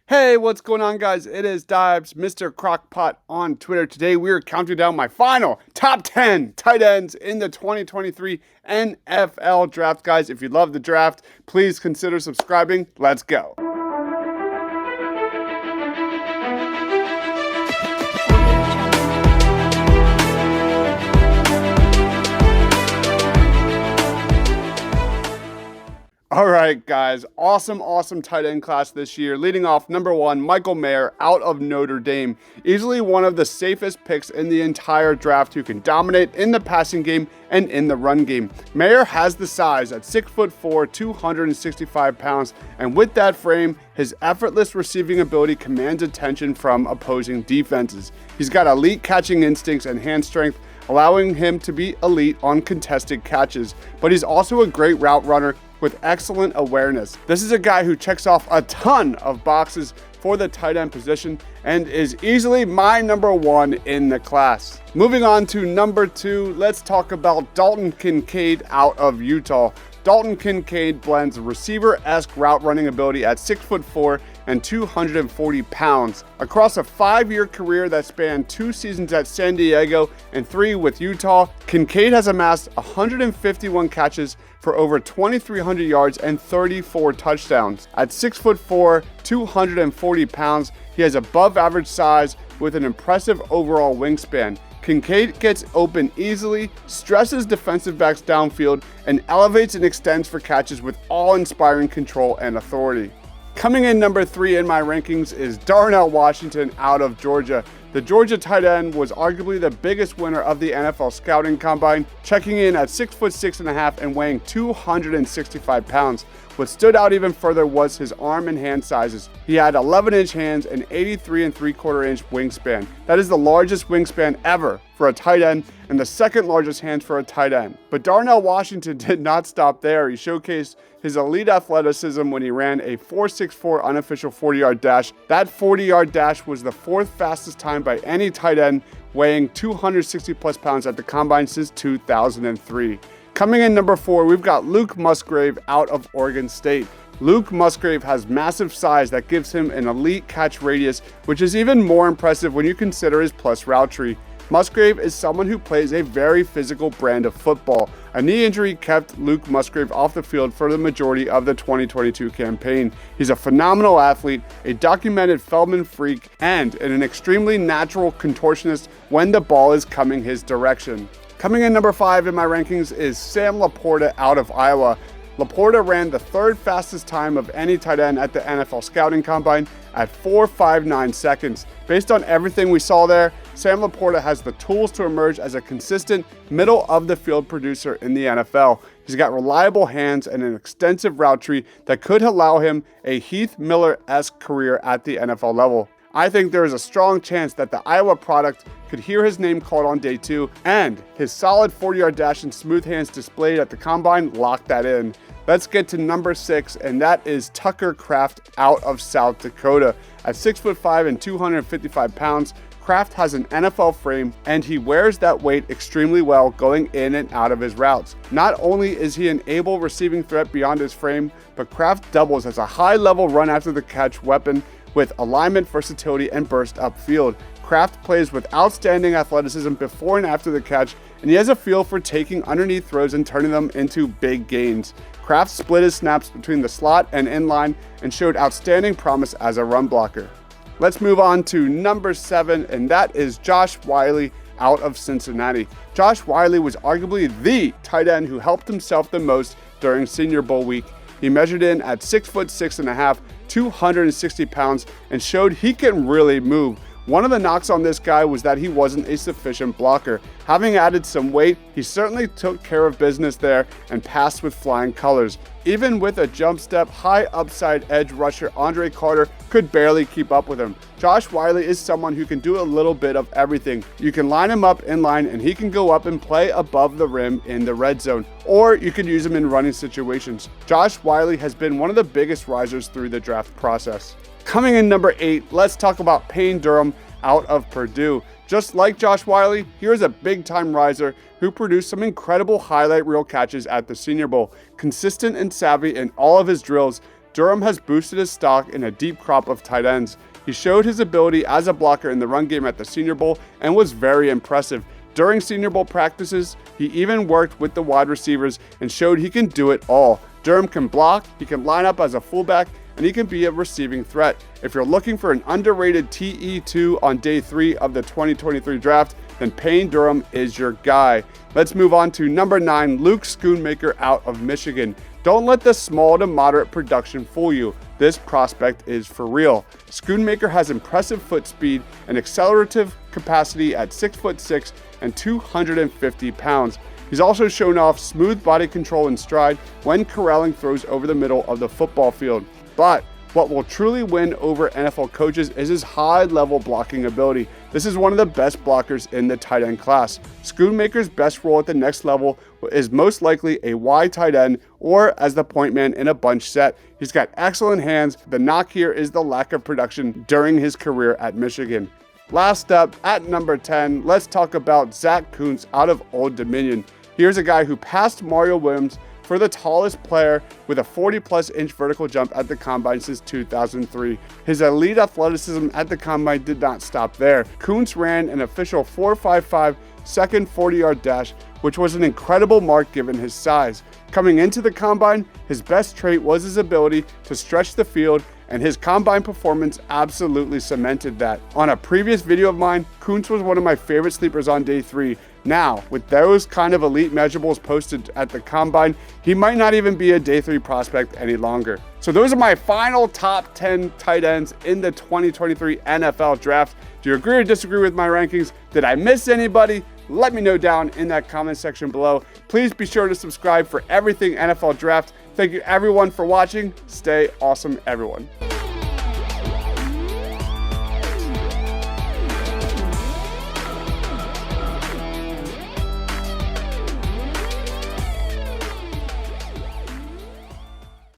Hey, what's going on, guys? It is Dibs, Mr. Crockpot on Twitter. Today we are counting down my final top 10 tight ends in the 2023 NFL draft. Guys, if you love the draft, please consider subscribing. Let's go. All right, guys, awesome tight end class this year. Leading off, number 1, Michael Mayer out of Notre Dame. Easily one of the safest picks in the entire draft who can dominate in the passing game and in the run game. Mayer has the size at 6'4", 265 pounds, and with that frame, his effortless receiving ability commands attention from opposing defenses. He's got elite catching instincts and hand strength, allowing him to be elite on contested catches, but he's also a great route runner with excellent awareness. This is a guy who checks off a ton of boxes for the tight end position and is easily my number 1 in the class. Moving on to number 2, let's talk about Dalton Kincaid out of Utah. Dalton Kincaid blends receiver-esque route running ability at 6'4" and 240 pounds. Across a 5-year career that spanned 2 seasons at San Diego and 3 with Utah, Kincaid has amassed 151 catches for over 2,300 yards and 34 touchdowns. At 6'4", 240 pounds, he has above average size with an impressive overall wingspan. Kincaid gets open easily, stresses defensive backs downfield, and elevates and extends for catches with awe-inspiring control and authority. Coming in number 3 in my rankings is Darnell Washington out of Georgia. The Georgia tight end was arguably the biggest winner of the NFL scouting combine, checking in at 6'6.5" and weighing 265 pounds. What stood out even further was his arm and hand sizes. He had 11-inch hands and 83 3/4-inch wingspan. That is the largest wingspan ever for a tight end and the second largest hands for a tight end. But Darnell Washington did not stop there. He showcased his elite athleticism when he ran a 4.64 unofficial 40-yard dash. That 40-yard dash was the 4th fastest time by any tight end, weighing 260 plus pounds at the combine since 2003. Coming in number 4, we've got Luke Musgrave out of Oregon State. Luke Musgrave has massive size that gives him an elite catch radius, which is even more impressive when you consider his plus route tree. Musgrave is someone who plays a very physical brand of football. A knee injury kept Luke Musgrave off the field for the majority of the 2022 campaign. He's a phenomenal athlete, a documented Feldman freak, and an extremely natural contortionist when the ball is coming his direction. Coming in number 5 in my rankings is Sam LaPorta out of Iowa. LaPorta ran the 3rd fastest time of any tight end at the NFL scouting combine at 4.59 seconds. Based on everything we saw there, Sam LaPorta has the tools to emerge as a consistent middle-of-the-field producer in the NFL. He's got reliable hands and an extensive route tree that could allow him a Heath Miller-esque career at the NFL level. I think there is a strong chance that the Iowa product could hear his name called on day 2, and his solid 40-yard dash and smooth hands displayed at the combine locked that in. Let's get to number 6, and that is Tucker Kraft out of South Dakota. At 6'5" and 255 pounds, Kraft has an NFL frame, and he wears that weight extremely well going in and out of his routes. Not only is he an able receiving threat beyond his frame, but Kraft doubles as a high-level run after the catch weapon with alignment, versatility, and burst upfield. Kraft plays with outstanding athleticism before and after the catch, and he has a feel for taking underneath throws and turning them into big gains. Kraft split his snaps between the slot and inline and showed outstanding promise as a run blocker. Let's move on to number 7, and that is Josh Wiley out of Cincinnati. Josh Wiley was arguably the tight end who helped himself the most during Senior Bowl week. He measured in at 6'6.5", 260 pounds, and showed he can really move. One of the knocks on this guy was that he wasn't a sufficient blocker. Having added some weight, he certainly took care of business there and passed with flying colors. Even with a jump step, high upside edge rusher Andre Carter could barely keep up with him. Josh Wiley is someone who can do a little bit of everything. You can line him up in line and he can go up and play above the rim in the red zone, or you can use him in running situations. Josh Wiley has been one of the biggest risers through the draft process. Coming in number 8, let's talk about Payne Durham out of Purdue. Just like Josh Wiley, here's a big-time riser who produced some incredible highlight reel catches at the Senior Bowl. Consistent and savvy in all of his drills, Durham has boosted his stock in a deep crop of tight ends. He showed his ability as a blocker in the run game at the Senior Bowl and was very impressive. During Senior Bowl practices, he even worked with the wide receivers and showed he can do it all. Durham can block, he can line up as a fullback, and he can be a receiving threat. If you're looking for an underrated TE2 on day 3 of the 2023 draft, then Payne Durham is your guy. Let's move on to number 9, Luke Schoonmaker out of Michigan. Don't let the small to moderate production fool you. This prospect is for real. Schoonmaker has impressive foot speed and accelerative capacity at 6'6" and 250 pounds. He's also shown off smooth body control and stride when corralling throws over the middle of the football field. But what will truly win over NFL coaches is his high-level blocking ability. This is one of the best blockers in the tight end class. Schoonmaker's best role at the next level is most likely a wide tight end or as the point man in a bunch set. He's got excellent hands. The knock here is the lack of production during his career at Michigan. Last up, at number 10, let's talk about Zach Coons out of Old Dominion. Here's a guy who passed Mario Williams for the tallest player with a 40-plus inch vertical jump at the Combine since 2003. His elite athleticism at the Combine did not stop there. Coons ran an official 4.55 second 40-yard dash, which was an incredible mark given his size. Coming into the Combine, his best trait was his ability to stretch the field, and his Combine performance absolutely cemented that. On a previous video of mine, Coons was one of my favorite sleepers on day 3. Now, with those kind of elite measurables posted at the Combine, he might not even be a day 3 prospect any longer. So those are my final top 10 tight ends in the 2023 NFL Draft. Do you agree or disagree with my rankings? Did I miss anybody? Let me know down in that comment section below. Please be sure to subscribe for everything NFL Draft. Thank you everyone for watching. Stay awesome, everyone.